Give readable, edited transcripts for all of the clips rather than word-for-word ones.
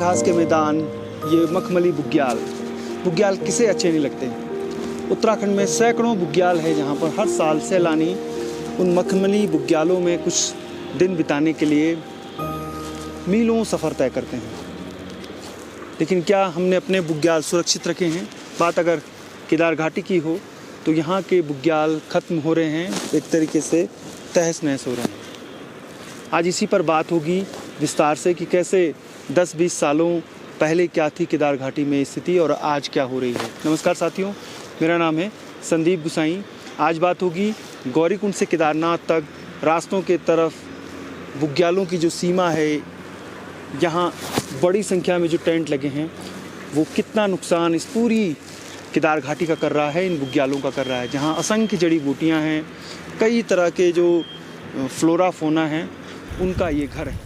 घास के मैदान, ये मखमली बुग्याल। बुग्याल किसे अच्छे नहीं लगते। उत्तराखंड में सैकड़ों बुग्याल है जहाँ पर हर साल सैलानी उन मखमली बुग्यालों में कुछ दिन बिताने के लिए मीलों सफ़र तय करते हैं। लेकिन क्या हमने अपने बुग्याल सुरक्षित रखे हैं? बात अगर केदार घाटी की हो तो यहाँ के बुग्याल ख़त्म हो रहे हैं, एक तरीके से तहस नहस हो रहे हैं। आज इसी पर बात होगी विस्तार से कि कैसे 10-20 सालों पहले क्या थी केदार घाटी में स्थिति और आज क्या हो रही है। नमस्कार साथियों, मेरा नाम है संदीप गुसाई। आज बात होगी गौरीकुंड से केदारनाथ तक रास्तों के तरफ बुग्यालों की जो सीमा है, यहाँ बड़ी संख्या में जो टेंट लगे हैं वो कितना नुकसान इस पूरी केदार घाटी का कर रहा है, इन बुग्यालों का कर रहा है। जहाँ असंख्य जड़ी बूटियाँ हैं, कई तरह के जो फ्लोरा फोना हैं, उनका ये घर है।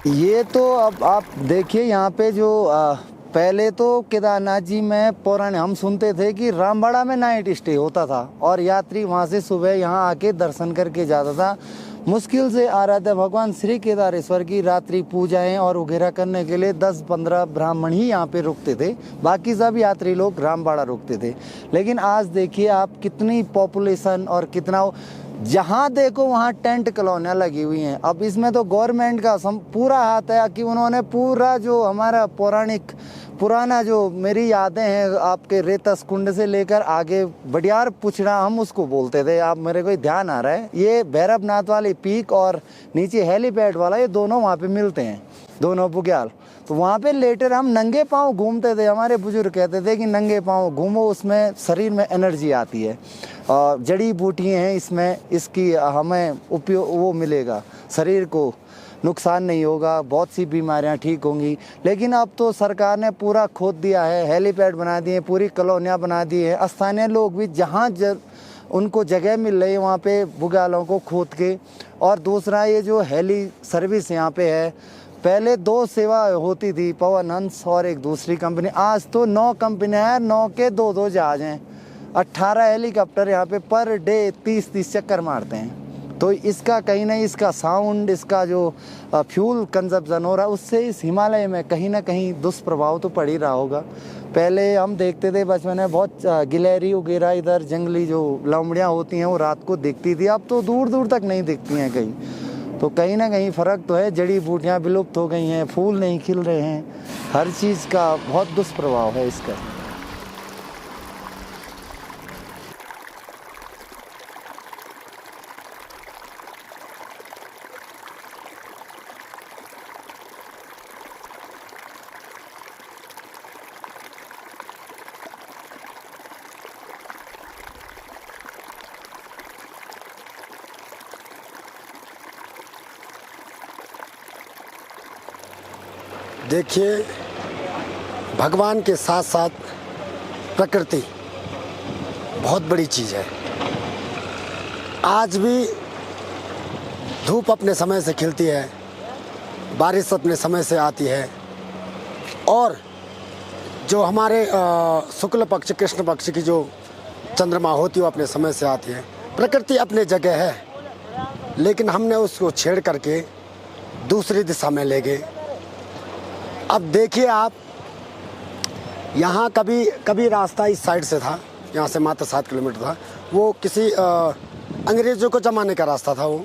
ये तो अब आप देखिए यहाँ पे जो पहले तो केदारनाथ जी में पुराने हम सुनते थे कि रामबाड़ा में नाइट स्टे होता था और यात्री वहाँ से सुबह यहाँ आके दर्शन करके जाता था। मुश्किल से आराध्य भगवान श्री केदारेश्वर की रात्रि पूजाएं और वगैरह करने के लिए 10-15 ब्राह्मण ही यहाँ पे रुकते थे, बाकी सब यात्री लोग रामबाड़ा रुकते थे। लेकिन आज देखिए आप कितनी पॉपुलेशन और कितना, जहाँ देखो वहाँ टेंट कॉलोनियाँ लगी हुई हैं। अब इसमें तो गवर्नमेंट का पूरा हाथ है कि उन्होंने पूरा जो हमारा पुराना जो मेरी यादें हैं आपके रेतस कुंड से लेकर आगे बडियार पुछड़ा हम उसको बोलते थे, आप मेरे को ध्यान आ रहा है, ये भैरवनाथ वाली पीक और नीचे हेलीपैड वाला, ये दोनों वहाँ पे मिलते हैं, दोनों बुग्याल। तो वहाँ पे लेटर हम नंगे पाँव घूमते थे। हमारे बुजुर्ग कहते थे कि नंगे पाँव घूमो, उसमें शरीर में एनर्जी आती है और जड़ी बूटियाँ हैं इसमें, इसकी हमें उपयोग वो मिलेगा, शरीर को नुकसान नहीं होगा, बहुत सी बीमारियां ठीक होंगी। लेकिन अब तो सरकार ने पूरा खोद दिया है, हेलीपैड बना दिए, पूरी कॉलोनियाँ बना दी है। स्थानीय लोग भी जहाँ उनको जगह मिल रही है वहाँ पे बुग्यालों को खोद के। और दूसरा ये जो हेली सर्विस यहाँ पे है, पहले 2 सेवा होती थी, पवन हंस और एक दूसरी कंपनी, आज तो 9 कंपनियाँ हैं, 9 के 2-2 जहाज हैं, 18 हेलीकॉप्टर यहाँ पे पर डे 30-30 चक्कर मारते हैं। तो इसका कहीं ना इसका साउंड, इसका जो फ्यूल कंजप्शन हो रहा है, उससे इस हिमालय में कहीं ना कहीं दुष्प्रभाव तो पड़ ही रहा होगा। पहले हम देखते थे बचपन में बहुत गिलहरी वगैरह इधर जंगली जो लोमड़ियाँ होती हैं वो रात को दिखती थी, अब तो दूर दूर तक नहीं दिखती हैं कहीं। तो कहीं ना कहीं फ़र्क तो है, जड़ी बूटियाँ विलुप्त हो गई हैं, फूल नहीं खिल रहे हैं, हर चीज़ का बहुत दुष्प्रभाव है इसका। देखिए, भगवान के साथ साथ प्रकृति बहुत बड़ी चीज़ है। आज भी धूप अपने समय से खिलती है, बारिश अपने समय से आती है और जो हमारे शुक्ल पक्ष कृष्ण पक्ष की जो चंद्रमा होती है वो अपने समय से आती है। प्रकृति अपने जगह है, लेकिन हमने उसको छेड़ करके दूसरी दिशा में ले गए। अब देखिए आप, यहाँ कभी रास्ता इस साइड से था, यहाँ से मात्र 7 किलोमीटर था, वो किसी अंग्रेज़ों को जमाने का रास्ता था वो।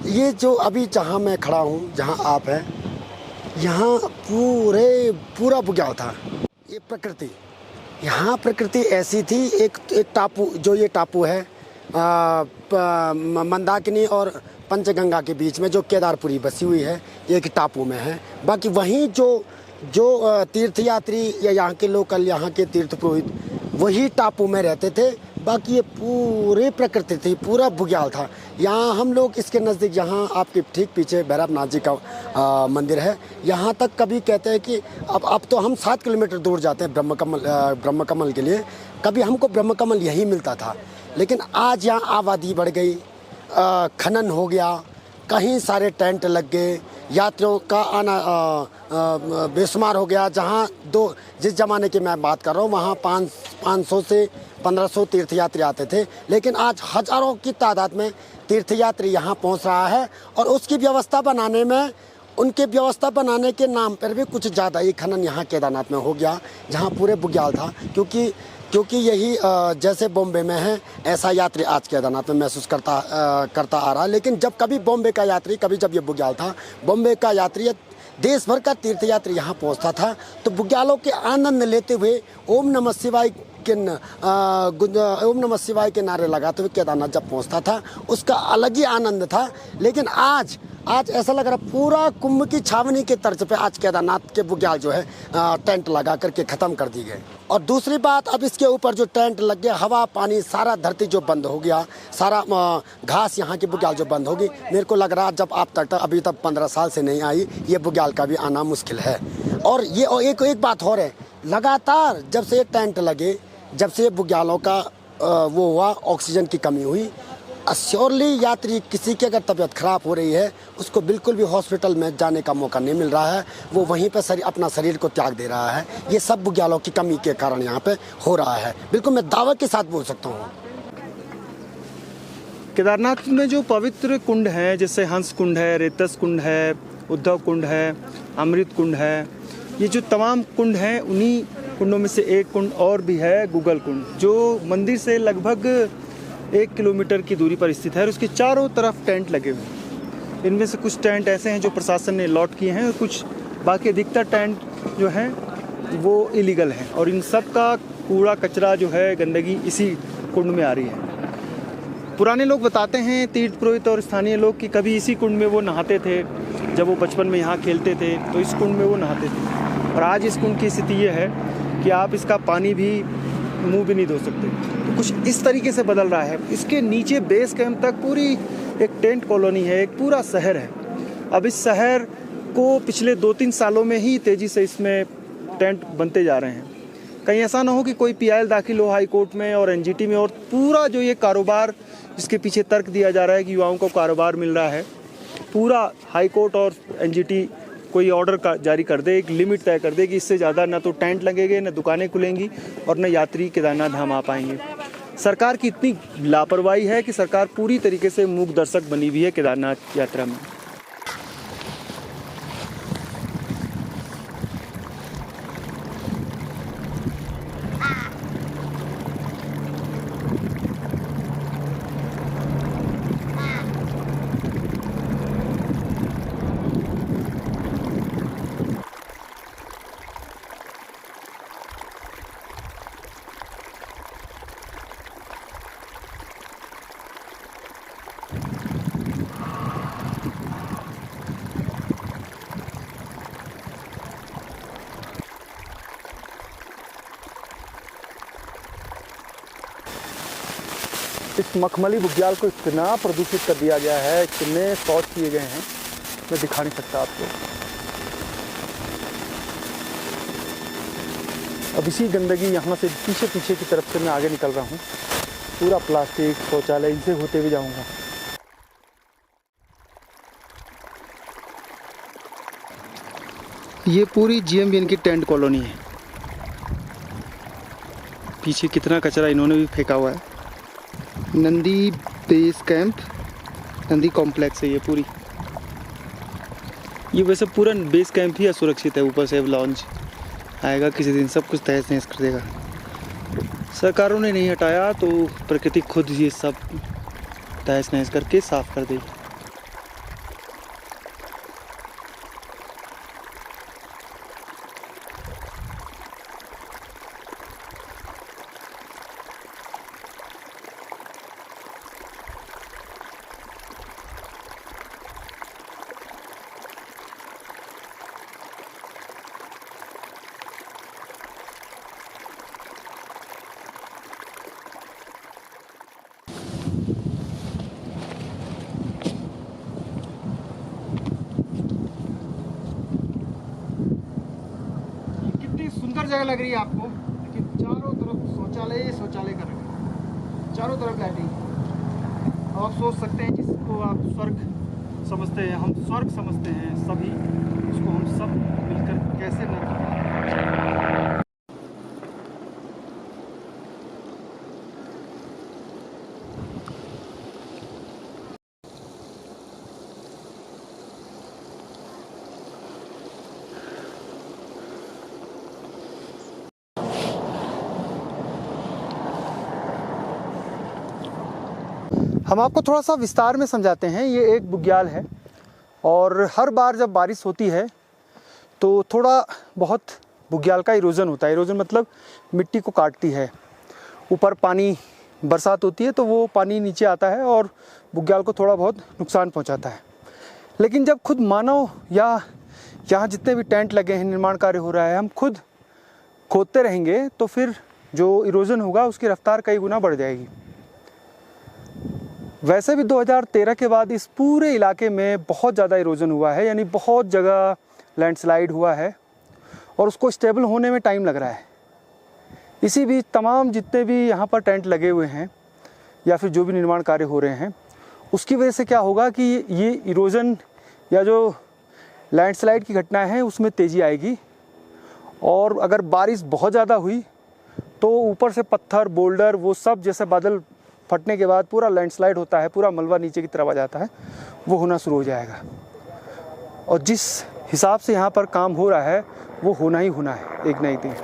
ये जो अभी जहाँ मैं खड़ा हूँ, जहाँ आप हैं, यहाँ पूरा बुग्याल था। ये प्रकृति, यहाँ प्रकृति ऐसी थी, एक टापू, जो ये टापू है मंदाकिनी और पंचगंगा के बीच में, जो केदारपुरी बसी हुई है, एक टापू में है। बाकी वहीं जो तीर्थयात्री या यहाँ के लोकल, यहाँ के तीर्थ पुरोहित वही टापू में रहते थे। बाकी ये पूरी प्रकृति थी, पूरा बुग्याल था। यहाँ हम लोग इसके नज़दीक, यहाँ आपके ठीक पीछे भैरवनाथ जी का मंदिर है, यहाँ तक कभी कहते हैं कि अब तो हम 7 किलोमीटर दूर जाते हैं ब्रह्म कमल के लिए। कभी हमको ब्रह्म कमल यहीं मिलता था। लेकिन आज यहाँ आबादी बढ़ गई, खनन हो गया, कहीं सारे टेंट लग गए, यात्रियों का आना बेशुमार हो गया। जहाँ जिस ज़माने की मैं बात कर रहा हूँ वहाँ 500 से 1500 तीर्थयात्री आते थे, लेकिन आज हज़ारों की तादाद में तीर्थयात्री यहाँ पहुँच रहा है। और उसकी व्यवस्था बनाने में, उनके व्यवस्था बनाने के नाम पर भी कुछ ज़्यादा ही खनन यहाँ केदारनाथ में हो गया, जहाँ पूरे बुग्याल था। क्योंकि यही जैसे बॉम्बे में है, ऐसा यात्री आज केदारनाथ में महसूस करता आ रहा है। लेकिन जब कभी बॉम्बे का यात्री, कभी जब ये बुग्याल था, बॉम्बे का यात्री, देश भर का तीर्थयात्री यहाँ पहुँचता था, तो बुग्यालों के आनंद लेते हुए ओम नमः शिवाय के नारे लगाते हुए केदारनाथ जब पहुँचता था, उसका अलग ही आनंद था। लेकिन आज ऐसा लग रहा पूरा कुंभ की छावनी के तर्ज पे आज केदारनाथ के बुग्याल जो है टेंट लगा करके ख़त्म कर दी गए। और दूसरी बात, अब इसके ऊपर जो टेंट लग गया, हवा पानी सारा धरती जो बंद हो गया, सारा घास यहाँ की बुग्याल जो बंद होगी, मेरे को लग रहा जब आप तक अभी तक 15 साल से नहीं आई, ये बुग्याल का भी आना मुश्किल है। और ये एक बात और है, लगातार जब से ये टेंट लगे, जब से बुग्यालों का वो हुआ, ऑक्सीजन की कमी हुई, श्योरली यात्री किसी की अगर तबीयत ख़राब हो रही है, उसको बिल्कुल भी हॉस्पिटल में जाने का मौका नहीं मिल रहा है, वो वहीं पर अपना शरीर को त्याग दे रहा है। ये सब बुग्यालों की कमी के कारण यहाँ पे हो रहा है, बिल्कुल मैं दावे के साथ बोल सकता हूँ। केदारनाथ में जो पवित्र कुंड हैं, जैसे हंस कुंड है, रेतस कुंड है, उद्धव कुंड है, अमृत कुंड है, ये जो तमाम कुंड हैं, उन्हीं कुंडों में से एक कुंड और भी है, गूगल कुंड, जो मंदिर से लगभग 1 किलोमीटर की दूरी पर स्थित है। और उसके चारों तरफ टेंट लगे हुए हैं। इनमें से कुछ टेंट ऐसे हैं जो प्रशासन ने अलॉट किए हैं, और कुछ बाकी अधिकतर टेंट जो हैं वो इलीगल हैं। और इन सब का कूड़ा कचरा जो है, गंदगी इसी कुंड में आ रही है। पुराने लोग बताते हैं, तीर्थ पुरोहित और स्थानीय लोग, कि कभी इसी कुंड में वो नहाते थे। जब वो बचपन में यहाँ खेलते थे तो इस कुंड में वो नहाते थे। और आज इस कुंड की स्थिति ये है कि आप इसका पानी भी मुँह भी नहीं धो सकते। तो कुछ इस तरीके से बदल रहा है। इसके नीचे बेस कैंप तक पूरी एक टेंट कॉलोनी है, एक पूरा शहर है। अब इस शहर को पिछले 2-3 सालों में ही तेज़ी से इसमें टेंट बनते जा रहे हैं। कहीं ऐसा ना हो कि कोई पीआईएल दाखिल हो हाई कोर्ट में और एनजीटी में, और पूरा जो ये कारोबार जिसके पीछे तर्क दिया जा रहा है कि युवाओं को कारोबार मिल रहा है, पूरा हाई कोर्ट और एनजीटी कोई ऑर्डर जारी कर दे, एक लिमिट तय कर दे कि इससे ज़्यादा ना तो टेंट लगेंगे, ना दुकानें खुलेंगी, और न यात्री केदारनाथ धाम आ पाएंगे। सरकार की इतनी लापरवाही है कि सरकार पूरी तरीके से मूक दर्शक बनी हुई है केदारनाथ यात्रा में। इस मखमली बुग्याल को इतना प्रदूषित कर दिया गया है, इतने शॉट किए गए हैं, मैं दिखा नहीं सकता आपको। अब इसी गंदगी यहाँ से पीछे की तरफ से मैं आगे निकल रहा हूँ। पूरा प्लास्टिक, शौचालय, इनसे होते हुए जाऊँगा। ये पूरी GMBN की टेंट कॉलोनी है। पीछे कितना कचरा इन्होंने भी फेंका हुआ है। Nandi base camp, Nandi complex है ये पूरी। ये वैसे पूरा बेस कैंप ही असुरक्षित है। ऊपर से अब लॉन्च आएगा किसी दिन, सब कुछ तहस नहस कर देगा। सरकारों ने नहीं हटाया तो प्रकृति खुद ये सब तहस नहस करके साफ कर देगी। सुंदर जगह लग रही है आपको, लेकिन चारों तरफ शौचालय कर रखे हैं। चारों तरफ लाइटिंग। अब आप सोच सकते हैं जिसको आप स्वर्ग समझते हैं, हम स्वर्ग समझते हैं सभी, उसको हम सब मिलकर कैसे नरक में। हम आपको थोड़ा सा विस्तार में समझाते हैं। ये एक बुग्याल है और हर बार जब बारिश होती है तो थोड़ा बहुत बुग्याल का इरोजन होता है। इरोजन मतलब मिट्टी को काटती है। ऊपर पानी बरसात होती है तो वो पानी नीचे आता है और बुग्याल को थोड़ा बहुत नुकसान पहुंचाता है। लेकिन जब खुद मानव या यहाँ जितने भी टेंट लगे हैं, निर्माण कार्य हो रहा है, हम खुद खोदते रहेंगे तो फिर जो इरोजन होगा उसकी रफ्तार कई गुना बढ़ जाएगी। वैसे भी 2013 के बाद इस पूरे इलाके में बहुत ज़्यादा इरोजन हुआ है, यानी बहुत जगह लैंडस्लाइड हुआ है और उसको स्टेबल होने में टाइम लग रहा है। इसी बीच तमाम जितने भी यहाँ पर टेंट लगे हुए हैं या फिर जो भी निर्माण कार्य हो रहे हैं, उसकी वजह से क्या होगा कि ये इरोजन या जो लैंडस्लाइड की घटनाएं हैं उसमें तेज़ी आएगी। और अगर बारिश बहुत ज़्यादा हुई तो ऊपर से पत्थर, बोल्डर, वो सब जैसे बादल फटने के बाद पूरा लैंडस्लाइड होता है, पूरा मलबा नीचे की तरफ आ जाता है, वो होना शुरू हो जाएगा। और जिस हिसाब से यहाँ पर काम हो रहा है वो होना ही होना है एक ना एक दिन।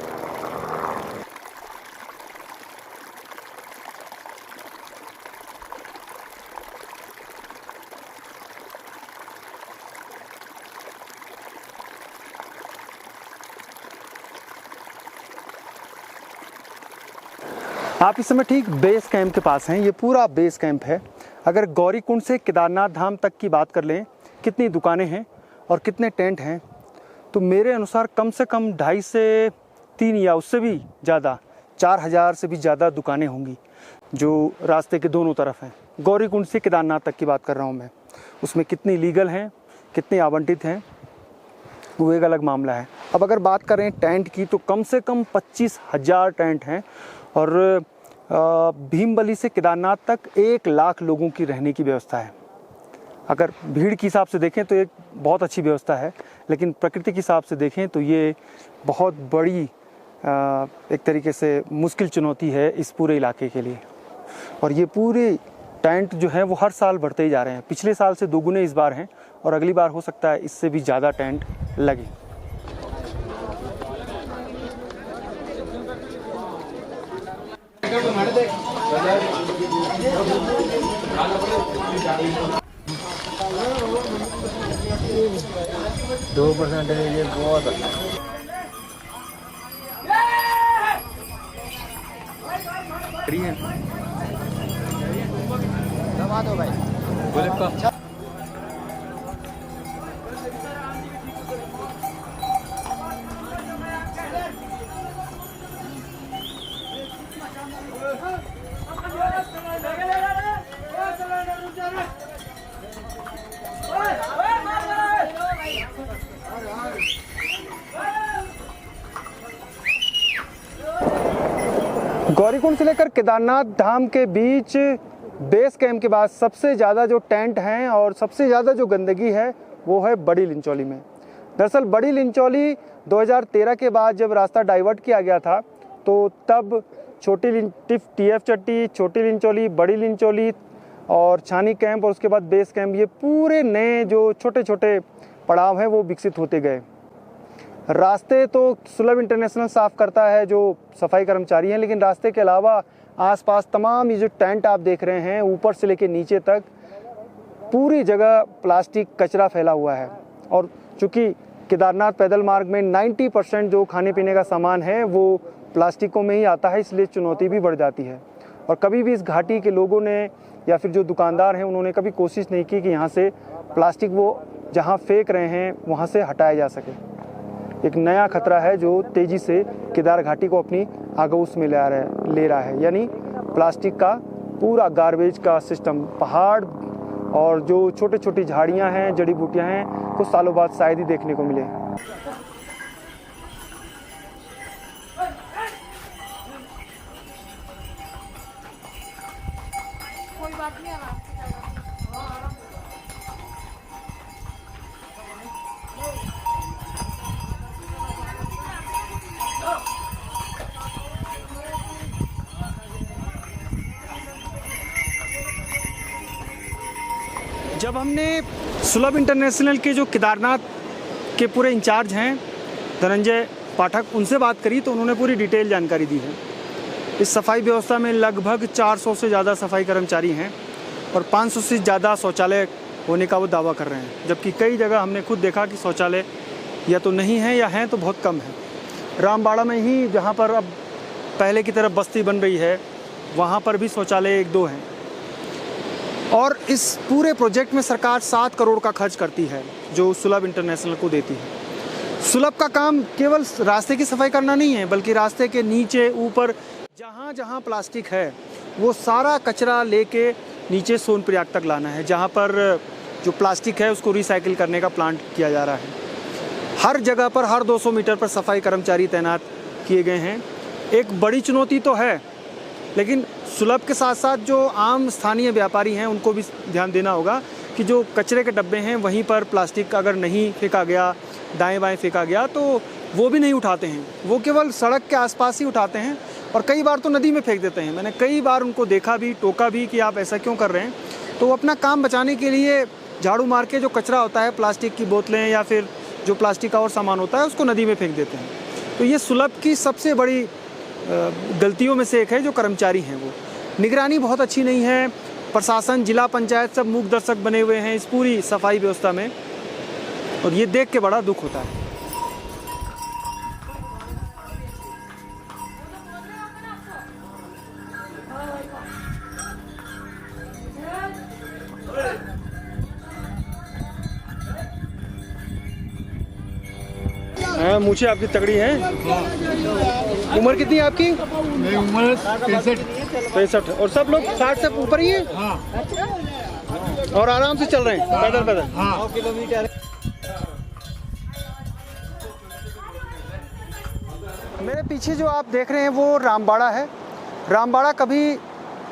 आप इस समय ठीक बेस कैंप के पास हैं। ये पूरा बेस कैंप है। अगर गौरीकुंड से केदारनाथ धाम तक की बात कर लें, कितनी दुकानें हैं और कितने टेंट हैं, तो मेरे अनुसार कम से कम 2.5 से 3 या उससे भी ज़्यादा 4000 से भी ज़्यादा दुकानें होंगी जो रास्ते के दोनों तरफ हैं। गौरीकुंड से केदारनाथ तक की बात कर रहा हूँ मैं। उसमें कितनी लीगल हैं, कितनी आवंटित हैं, वो एक अलग मामला है। अब अगर बात करें टेंट की तो कम से कम 25,000 टेंट हैं और भीमबली से केदारनाथ तक 1 लाख लोगों की रहने की व्यवस्था है। अगर भीड़ के हिसाब से देखें तो एक बहुत अच्छी व्यवस्था है, लेकिन प्रकृति के हिसाब से देखें तो ये बहुत बड़ी एक तरीके से मुश्किल चुनौती है इस पूरे इलाके के लिए। और ये पूरे टेंट जो है वो हर साल बढ़ते ही जा रहे हैं। पिछले साल से 2 गुने इस बार हैं और अगली बार हो सकता है इससे भी ज़्यादा टेंट लगे। दो % ये बहुत है। दबा दो भाई। गौरीकुंड से लेकर केदारनाथ धाम के बीच बेस कैंप के बाद सबसे ज़्यादा जो टेंट हैं और सबसे ज़्यादा जो गंदगी है वो है बड़ी लिंचौली में। दरअसल बड़ी लिंचौली 2013 के बाद जब रास्ता डाइवर्ट किया गया था तो तब छोटी TF चट्टी, छोटी लिंचौली, बड़ी लिंचौली और छानी कैंप और उसके बाद बेस कैंप, ये पूरे नए जो छोटे छोटे पड़ाव हैं वो विकसित होते गए। रास्ते तो सुलभ इंटरनेशनल साफ़ करता है जो सफाई कर्मचारी हैं, लेकिन रास्ते के अलावा आसपास तमाम ये जो टेंट आप देख रहे हैं ऊपर से लेकर नीचे तक पूरी जगह प्लास्टिक कचरा फैला हुआ है। और चूँकि केदारनाथ पैदल मार्ग में 90% जो खाने पीने का सामान है वो प्लास्टिकों में ही आता है, इसलिए चुनौती भी बढ़ जाती है। और कभी भी इस घाटी के लोगों ने या फिर जो दुकानदार हैं उन्होंने कभी कोशिश नहीं की कि यहाँ से प्लास्टिक वो जहाँ फेंक रहे हैं वहाँ से हटाया जा सके। एक नया खतरा है जो तेज़ी से केदार घाटी को अपनी आगोश में ले रहा है, यानी प्लास्टिक का पूरा गार्बेज का सिस्टम। पहाड़ और जो छोटे छोटी झाड़ियाँ हैं, जड़ी बूटियाँ हैं, कुछ सालों बाद शायद ही देखने को मिले। जब हमने सुलभ इंटरनेशनल के जो केदारनाथ के पूरे इंचार्ज हैं धनंजय पाठक, उनसे बात करी तो उन्होंने पूरी डिटेल जानकारी दी है। इस सफाई व्यवस्था में लगभग 400 से ज़्यादा सफाई कर्मचारी हैं और 500 से ज़्यादा शौचालय होने का वो दावा कर रहे हैं, जबकि कई जगह हमने खुद देखा कि शौचालय या तो नहीं है या हैं तो बहुत कम है। रामबाड़ा में ही जहाँ पर अब पहले की तरफ बस्ती बन रही है वहाँ पर भी शौचालय 1-2 हैं। और इस पूरे प्रोजेक्ट में सरकार 7 करोड़ का खर्च करती है जो सुलभ इंटरनेशनल को देती है। सुलभ का काम केवल रास्ते की सफाई करना नहीं है, बल्कि रास्ते के नीचे ऊपर जहाँ जहाँ प्लास्टिक है वो सारा कचरा लेके नीचे सोनप्रयाग तक लाना है, जहाँ पर जो प्लास्टिक है उसको रिसाइकिल करने का प्लांट किया जा रहा है। हर जगह पर हर 200 मीटर पर सफाई कर्मचारी तैनात किए गए हैं। एक बड़ी चुनौती तो है, लेकिन सुलभ के साथ साथ जो आम स्थानीय व्यापारी हैं उनको भी ध्यान देना होगा कि जो कचरे के डब्बे हैं वहीं पर प्लास्टिक अगर नहीं फेंका गया, दाएं बाएं फेंका गया, तो वो भी नहीं उठाते हैं। वो केवल सड़क के आसपास ही उठाते हैं और कई बार तो नदी में फेंक देते हैं। मैंने कई बार उनको देखा भी, टोका भी कि आप ऐसा क्यों कर रहे हैं। तो वो अपना काम बचाने के लिए झाड़ू मार के जो कचरा होता है, प्लास्टिक की बोतलें या फिर जो प्लास्टिक का और सामान होता है, उसको नदी में फेंक देते हैं। तो ये सुलभ की सबसे बड़ी गलतियों में से एक है जो कर्मचारी हैं वो। निगरानी बहुत अच्छी नहीं है। प्रशासन, जिला पंचायत सब मूक दर्शक बने हुए हैं इस पूरी सफाई व्यवस्था में, और ये देख के बड़ा दुख होता है। मुझे आपकी तगड़ी है। उम्र कितनी है आपकी? मेरी उम्र 63। और सब लोग 60 से ऊपर ही है? हाँ। और आराम से चल रहे हैं पैदल पैदल? हाँ। मेरे पीछे जो आप देख रहे हैं वो रामबाड़ा है। रामबाड़ा कभी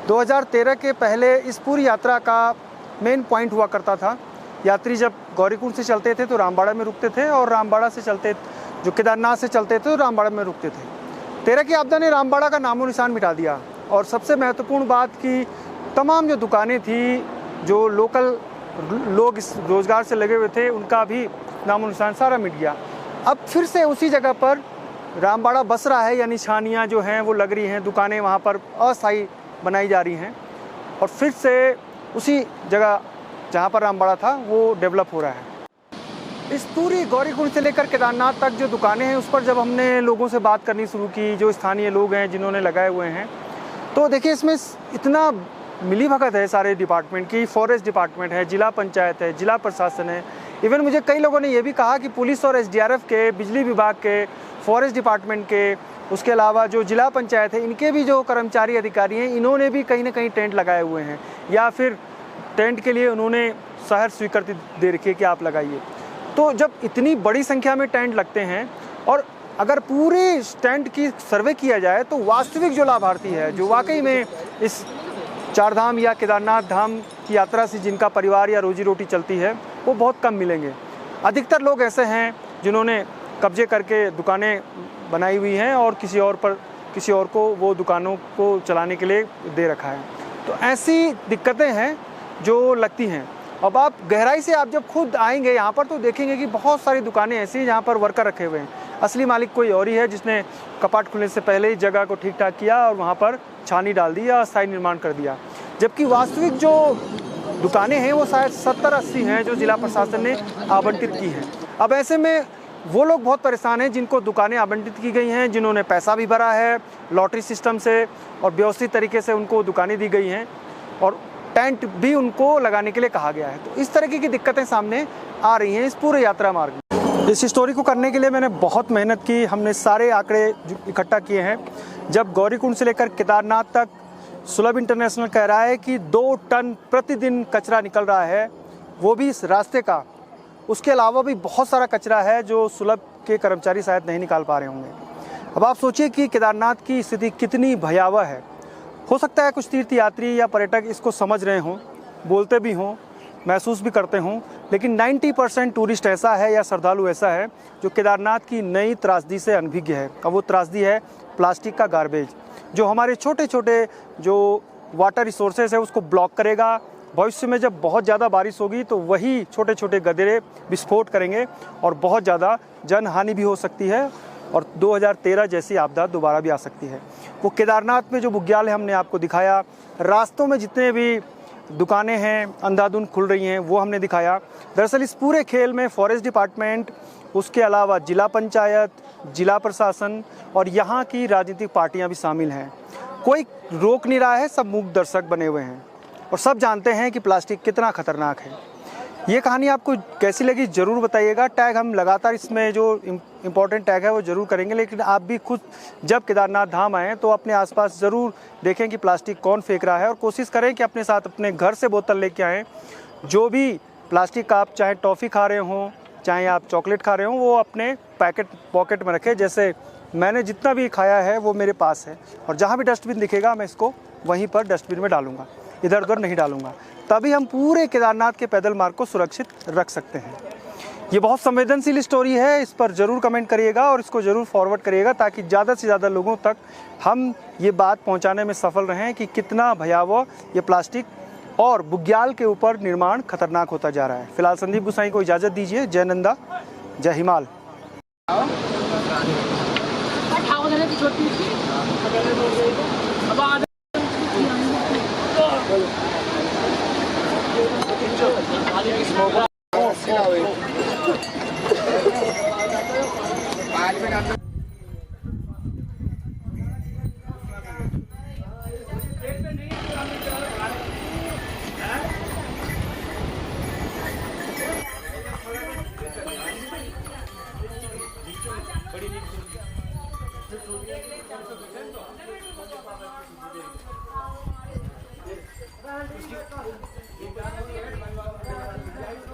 2013 के पहले इस पूरी यात्रा का मेन पॉइंट हुआ करता था। यात्री जब गौरीकुंड से चलते थे तो रामबाड़ा में रुकते थे, और रामबाड़ा से चलते जो केदारनाथ से चलते थे तो रामबाड़ा में रुकते थे। 13 की आपदा ने रामबाड़ा का नामो निशान मिटा दिया, और सबसे महत्वपूर्ण बात कि तमाम जो दुकानें थी, जो लोकल लोग इस रोज़गार से लगे हुए थे, उनका भी नामो निशान सारा मिट गया। अब फिर से उसी जगह पर रामबाड़ा बस रहा है, या निशानियाँ जो हैं वो लग रही हैं, दुकानें वहाँ पर अस्थायी बनाई जा रही हैं, और फिर से उसी जगह जहाँ पर रामबाड़ा था वो डेवलप हो रहा है। इस पूरी गौरीकुंड से लेकर केदारनाथ तक जो दुकानें हैं उस पर जब हमने लोगों से बात करनी शुरू की, जो स्थानीय लोग हैं जिन्होंने लगाए हुए हैं, तो देखिए इसमें इतना मिली भगत है सारे डिपार्टमेंट की। फॉरेस्ट डिपार्टमेंट है, जिला पंचायत है, जिला प्रशासन है। इवन मुझे कई लोगों ने ये भी कहा कि पुलिस और SDRF के, बिजली विभाग के, फॉरेस्ट डिपार्टमेंट के, उसके अलावा जो जिला पंचायत है, इनके भी जो कर्मचारी अधिकारी हैं, इन्होंने भी कहीं ना कहीं टेंट लगाए हुए हैं, या फिर टेंट के लिए उन्होंने शहर स्वीकृति दे रखी है कि आप लगाइए। तो जब इतनी बड़ी संख्या में टेंट लगते हैं, और अगर पूरे टेंट की सर्वे किया जाए तो वास्तविक जो लाभार्थी है, जो वाकई में इस 4 धाम या केदारनाथ धाम की यात्रा से जिनका परिवार या रोजी रोटी चलती है, वो बहुत कम मिलेंगे। अधिकतर लोग ऐसे हैं जिन्होंने कब्जे करके दुकानें बनाई हुई हैं और किसी और को वो दुकानों को चलाने के लिए दे रखा है। तो ऐसी दिक्कतें हैं जो लगती हैं। अब आप गहराई से आप जब खुद आएंगे यहाँ पर तो देखेंगे कि बहुत सारी दुकानें ऐसी हैं जहाँ पर वर्कर रखे हुए हैं। असली मालिक कोई और ही है, जिसने कपाट खुलने से पहले ही जगह को ठीक ठाक किया और वहाँ पर छानी डाल दी या अस्थायी निर्माण कर दिया। जबकि वास्तविक जो दुकानें हैं वो शायद 70-80 हैं जो जिला प्रशासन ने आवंटित की हैं। अब ऐसे में वो लोग बहुत परेशान हैं जिनको दुकानें आवंटित की गई हैं, जिन्होंने पैसा भी भरा है लॉटरी सिस्टम से, और व्यवस्थित तरीके से उनको दुकानें दी गई हैं, और टेंट भी उनको लगाने के लिए कहा गया है। तो इस तरीके की दिक्कतें सामने आ रही हैं इस पूरे यात्रा मार्ग में। इस स्टोरी को करने के लिए मैंने बहुत मेहनत की। हमने सारे आंकड़े इकट्ठा किए हैं। जब गौरीकुंड से लेकर केदारनाथ तक सुलभ इंटरनेशनल कह रहा है कि 2 टन प्रतिदिन कचरा निकल रहा है, वो भी इस रास्ते का। उसके अलावा भी बहुत सारा कचरा है जो सुलभ के कर्मचारी शायद नहीं निकाल पा रहे होंगे। अब आप सोचिए कि केदारनाथ की स्थिति कितनी भयावह है। हो सकता है कुछ तीर्थ यात्री या पर्यटक इसको समझ रहे हों, बोलते भी हों, महसूस भी करते हों, लेकिन 90% टूरिस्ट ऐसा है या श्रद्धालु ऐसा है जो केदारनाथ की नई त्रासदी से अनभिज्ञ है। अब वो त्रासदी है प्लास्टिक का गार्बेज, जो हमारे छोटे छोटे जो वाटर रिसोर्सेज है उसको ब्लॉक करेगा, भविष्य में जब बहुत ज़्यादा बारिश होगी तो वही छोटे छोटे गदेरे विस्फोट करेंगे और बहुत ज़्यादा जन हानि भी हो सकती है और 2013 जैसी आपदा दोबारा भी आ सकती है। वो केदारनाथ में जो बुग्याल है हमने आपको दिखाया, रास्तों में जितने भी दुकानें हैं अंधाधुंध खुल रही हैं वो हमने दिखाया। दरअसल इस पूरे खेल में फॉरेस्ट डिपार्टमेंट, उसके अलावा जिला पंचायत, जिला प्रशासन और यहाँ की राजनीतिक पार्टियाँ भी शामिल हैं। कोई रोक नहीं रहा है, सब मूक दर्शक बने हुए हैं और सब जानते हैं कि प्लास्टिक कितना खतरनाक है। ये कहानी आपको कैसी लगी ज़रूर बताइएगा। टैग हम लगातार इसमें जो इम्पोर्टेंट टैग है वो ज़रूर करेंगे, लेकिन आप भी खुद जब केदारनाथ धाम आएँ तो अपने आसपास ज़रूर देखें कि प्लास्टिक कौन फेंक रहा है और कोशिश करें कि अपने साथ अपने घर से बोतल लेके आएँ। जो भी प्लास्टिक का आप चाहे टॉफ़ी खा रहे हों, चाहे आप चॉकलेट खा रहे हों, वो अपने पॉकेट में रखें। जैसे मैंने जितना भी खाया है वो मेरे पास है और जहाँ भी डस्टबिन दिखेगा मैं इसको वहीं पर डस्टबिन में डालूँगा, इधर उधर नहीं डालूँगा। तभी हम पूरे केदारनाथ के पैदल मार्ग को सुरक्षित रख सकते हैं। ये बहुत संवेदनशील स्टोरी है, इस पर ज़रूर कमेंट करिएगा और इसको ज़रूर फॉरवर्ड करिएगा ताकि ज़्यादा से ज़्यादा लोगों तक हम ये बात पहुंचाने में सफल रहें कि कितना भयावह ये प्लास्टिक और बुग्याल के ऊपर निर्माण खतरनाक होता जा रहा है। फिलहाल संदीप गुसाई को इजाज़त दीजिए। जय नंदा, जय हिमाल। उसकी